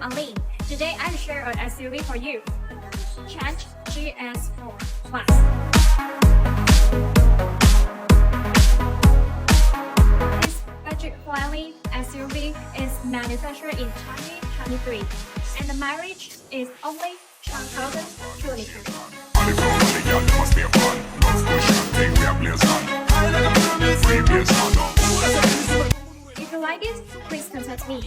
I'm Alinnn. Today I'll share an SUV for you. Trumpchi GS4 PLUS. This budget-friendly SUV is manufactured in 2023, and the mileage is only 1,000 kilometers. If you like it, please contact me.